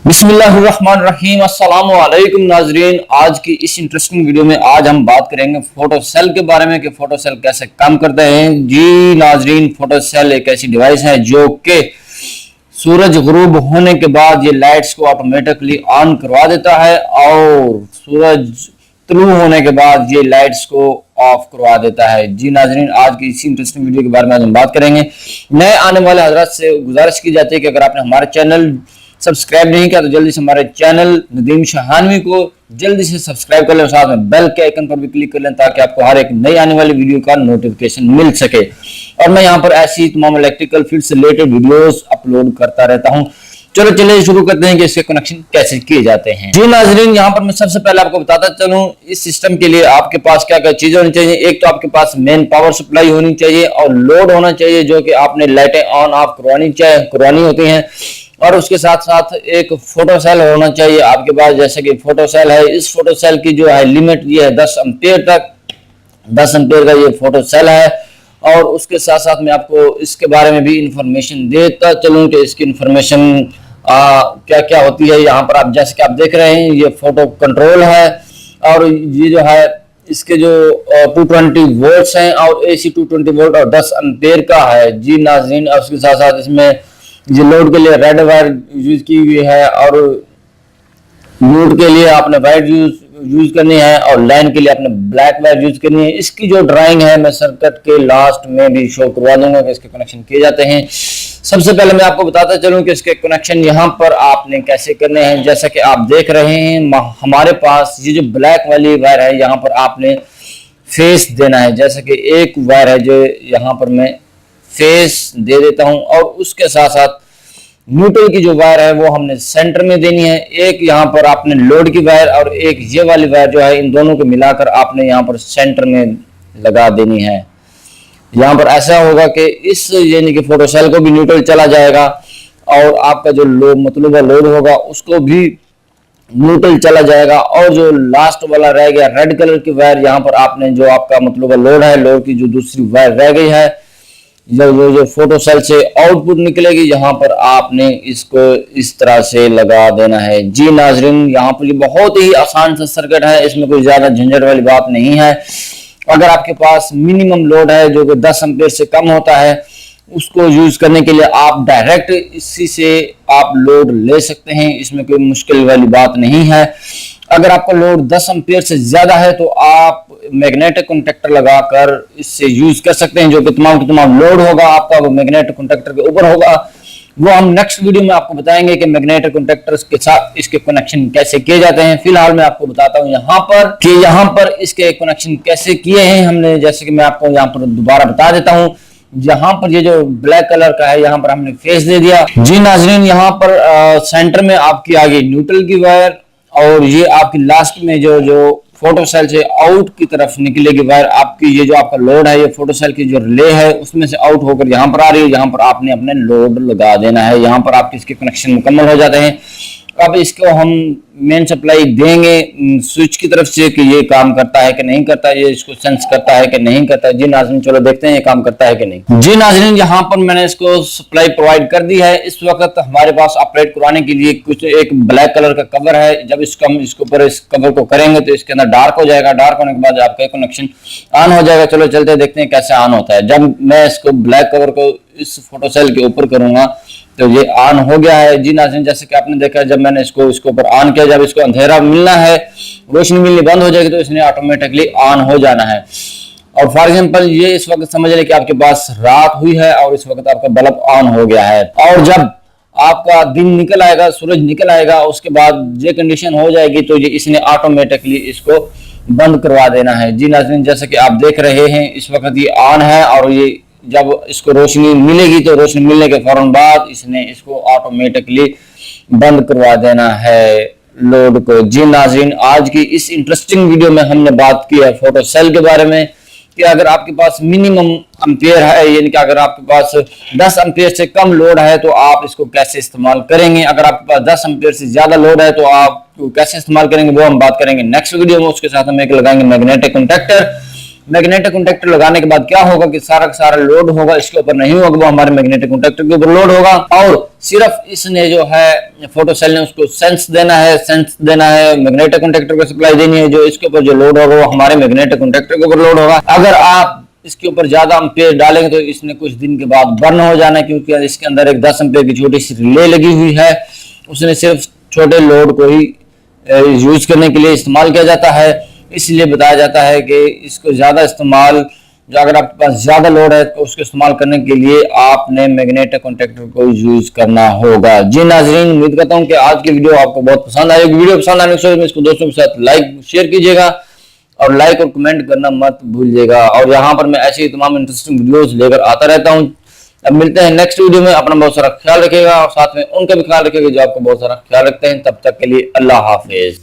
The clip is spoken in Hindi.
बिस्मिल्लाहिर्रहमानिर्रहीम। अस्सलाम वालेकुम नाजरीन। आज की इस इंटरेस्टिंग वीडियो में आज हम बात करेंगे फोटो सेल के बारे में कि फोटो सेल कैसे काम करते हैं। जी नाजरीन, फोटो सेल एक ऐसी डिवाइस है जो कि सूरज गुरूब होने के बाद ये लाइट्स को ऑटोमेटिकली ऑन करवा देता है और सूरज तुलू होने के बाद ये लाइट्स को ऑफ करवा देता है। जी नाजरीन, आज की इसी इंटरेस्टिंग वीडियो के बारे में आज हम बात करेंगे। नए आने वाले हजरात से गुजारिश की जाती है कि अगर आपने हमारे चैनल सब्सक्राइब नहीं किया तो जल्दी से हमारे चैनल नदीम शहानवी को जल्दी से सब्सक्राइब कर लें, साथ में बेल के आइकन पर भी क्लिक कर लें ताकि आपको हर एक नई आने वाली वीडियो का नोटिफिकेशन मिल सके। और मैं यहाँ पर ऐसी तमाम इलेक्ट्रिकल फील्ड से रिलेटेड वीडियोस अपलोड करता रहता हूँ। चलो चलिए शुरू करते हैं कि इसके कनेक्शन कैसे किए जाते हैं। जी नाजरीन, यहाँ पर मैं सबसे पहले आपको बताता चलूँ इस सिस्टम के लिए आपके पास क्या क्या चीजें होनी चाहिए। एक तो आपके पास मेन पावर सप्लाई होनी चाहिए और लोड होना चाहिए जो कि आपने लाइटें ऑन ऑफ करवानी होती हैं। और उसके साथ साथ एक फोटो सेल होना चाहिए आपके पास। जैसे कि फोटो सेल है, इस फोटो सेल की जो है लिमिट ये है 10 एम्पीयर तक, 10 एम्पीयर का ये फोटो सेल है। और उसके साथ साथ मैं आपको इसके बारे में भी इंफॉर्मेशन देता चलूं कि इसकी इंफॉर्मेशन क्या क्या होती है। यहाँ पर आप जैसे कि आप देख रहे हैं ये फोटो कंट्रोल है और ये जो है इसके जो 220 वोल्ट्स हैं और AC 220 वोल्ट और 10 एम्पीयर का है। जी नाज़रीन, और उसके साथ साथ इसमें ये लोड के लिए रेड वायर यूज की हुई है और म्यूट के लिए आपने वाइट यूज करनी है और लाइन के लिए आपने ब्लैक वायर यूज करनी है। इसकी जो ड्राइंग है मैं सर्किट के लास्ट में भी शो करवा दूंगा कि इसके कनेक्शन किए जाते हैं। सबसे पहले मैं आपको बताता चलूं कि इसके कनेक्शन यहाँ पर आपने कैसे करने हैं। जैसा कि आप देख रहे हैं हमारे पास ये जो ब्लैक वाली वायर है यहाँ पर आपने फेस देना है। जैसे कि एक वायर है जो यहाँ पर मैं फेस दे देता हूं और उसके साथ साथ न्यूट्रल की जो वायर है वो हमने सेंटर में देनी है। एक यहाँ पर आपने लोड की वायर और एक ये वाली वायर जो है इन दोनों को मिलाकर आपने यहाँ पर सेंटर में लगा देनी है। यहाँ पर ऐसा होगा कि इस यानी कि फोटो सेल को भी न्यूट्रल चला जाएगा और आपका जो मतलब लोड होगा उसको भी न्यूट्रल चला जाएगा। और जो लास्ट वाला रह गया रेड कलर की वायर, यहाँ पर आपने जो आपका मतलब लोड है, लोड की जो दूसरी वायर रह गई है जो फोटो सेल से आउटपुट निकलेगी, यहाँ पर आपने इसको इस तरह से लगा देना है। जी नाजरीन, यहाँ पर ये बहुत ही आसान सा सर्किट है, इसमें कोई ज्यादा झंझट वाली बात नहीं है। अगर आपके पास मिनिमम लोड है जो कि 10 एम्पीयर से कम होता है उसको यूज करने के लिए आप डायरेक्ट इसी से आप लोड ले सकते हैं, इसमें कोई मुश्किल वाली बात नहीं है। अगर आपका लोड 10 एम्पीयर से ज्यादा है तो आप मैग्नेटिक कॉन्टैक्टर लगाकर इससे यूज कर सकते हैं, जो कि तमाम लोड होगा आपका वो मैग्नेटिक कॉन्टैक्टर के ऊपर होगा। वो हम नेक्स्ट वीडियो में आपको बताएंगे कि मैग्नेटिक कॉन्टैक्टर के साथ इसके कनेक्शन कैसे किए जाते हैं। फिलहाल मैं आपको बताता हूं यहाँ पर कि यहाँ पर इसके कनेक्शन कैसे किए हैं हमने। जैसे कि मैं आपको यहाँ पर दोबारा बता देता हूँ, यहाँ पर ये जो ब्लैक कलर का है यहाँ पर हमने फेस दे दिया। जी नाजरीन, यहाँ पर सेंटर में आपकी आ गई न्यूट्रल की वायर और ये आपकी लास्ट में जो फोटो सेल से आउट की तरफ निकलेगी वायर आपकी, ये जो आपका लोड है ये फोटो सेल की जो रिले है उसमें से आउट होकर यहाँ पर आ रही है। यहाँ पर आपने अपने लोड लगा देना है। यहाँ पर आपके इसके कनेक्शन मुकम्मल हो जाते हैं। अब इसको हम मेन सप्लाई देंगे स्विच की तरफ से कि ये काम करता है कि नहीं करता, ये इसको सेंस करता है कि नहीं करता। जी नाज़रीन, चलो देखते हैं ये काम करता है कि नहीं। जी नाज़रीन, यहाँ पर मैंने इसको सप्लाई प्रोवाइड कर दी है। इस वक्त हमारे पास ऑपरेट करवाने के लिए कुछ एक ब्लैक कलर का कवर है। जब इसको हम इसके ऊपर इस कवर को करेंगे तो इसके अंदर डार्क हो जाएगा। डार्क होने के बाद आपका कनेक्शन ऑन हो जाएगा। चलो चलते देखते हैं कैसे ऑन होता है। जब मैं इसको ब्लैक कवर को इस फोटो सेल के ऊपर करूंगा तो ये ऑन हो गया है। जी नाज़रीन, जैसे कि आपने देखा जब मैंने इसको ऊपर ऑन किया, जब इसको अंधेरा मिलना है, रोशनी मिलनी बंद हो जाएगी तो इसने ऑटोमेटिकली ऑन हो जाना है। और फॉर एग्जांपल ये इस वक्त समझ लें कि आपके पास रात हुई है और इस वक्त आपका बल्ब ऑन हो गया है। और जब आपका दिन निकल आएगा, सूरज निकल आएगा, उसके बाद ये कंडीशन हो जाएगी तो ये इसने ऑटोमेटिकली इसको बंद करवा देना है। जी नाज़रीन, जैसे कि आप देख रहे हैं इस वक्त ये ऑन है और ये जब इसको रोशनी मिलेगी तो रोशनी मिलने के फौरन बाद इसने इसको ऑटोमेटिकली बंद करवा देना है लोड को। जी नाज़रीन, आज की इस इंटरेस्टिंग वीडियो में हमने बात की है फोटो सेल के बारे में कि अगर आपके पास मिनिमम एम्पीयर है, यानी कि अगर आपके पास 10 एम्पीयर से कम लोड है तो आप इसको कैसे इस्तेमाल करेंगे। अगर आपके पास 10 एम्पीयर से ज्यादा लोड है तो आप कैसे इस्तेमाल करेंगे वो हम बात करेंगे नेक्स्ट वीडियो में। उसके साथ हम एक लगाएंगे मैग्नेटिक कॉन्टैक्टर मैग्नेटिक कॉन्टैक्टर लगाने के बाद क्या होगा कि सारा का सारा लोड होगा इसके ऊपर नहीं होगा, वो हमारे मैग्नेटिक कॉन्टैक्टर के ऊपर लोड होगा। और सिर्फ इसने जो है फोटो सेल ने उसको सेंस देना है, मैग्नेटिक कॉन्टैक्टर को सप्लाई देनी है, जो इसके ऊपर जो लोड होगा वो हमारे मैग्नेटिक कॉन्टैक्टर के ऊपर लोड होगा। अगर आप इसके ऊपर ज्यादा एम्पेयर डालेंगे तो इसने कुछ दिन के बाद बर्न हो जाना है, क्योंकि इसके अंदर एक 10 एम्पेयर की छोटी सी रिले लगी हुई है। उसने सिर्फ छोटे लोड को ही यूज करने के लिए इस्तेमाल किया जाता है, इसलिए बताया जाता है कि इसको ज्यादा इस्तेमाल, जो अगर आपके पास ज्यादा लोड है तो उसको इस्तेमाल करने के लिए आपने मैग्नेटिक कॉन्टैक्टर को यूज करना होगा। जी नाजरीन, उम्मीद करता हूं कि आज की वीडियो आपको बहुत पसंद आएगी। वीडियो पसंद आने के बाद इसको दोस्तों के साथ लाइक शेयर कीजिएगा और लाइक और कमेंट करना मत भूलिएगा। और यहाँ पर मैं ऐसी तमाम इंटरेस्टिंग वीडियोस लेकर आता रहता हूँ। अब मिलते हैं नेक्स्ट वीडियो में। अपना बहुत सारा ख्याल रखिएगा और साथ में उनका भी ख्याल रखिएगा जो आपको बहुत सारा ख्याल रखते हैं। तब तक के लिए अल्लाह हाफिज।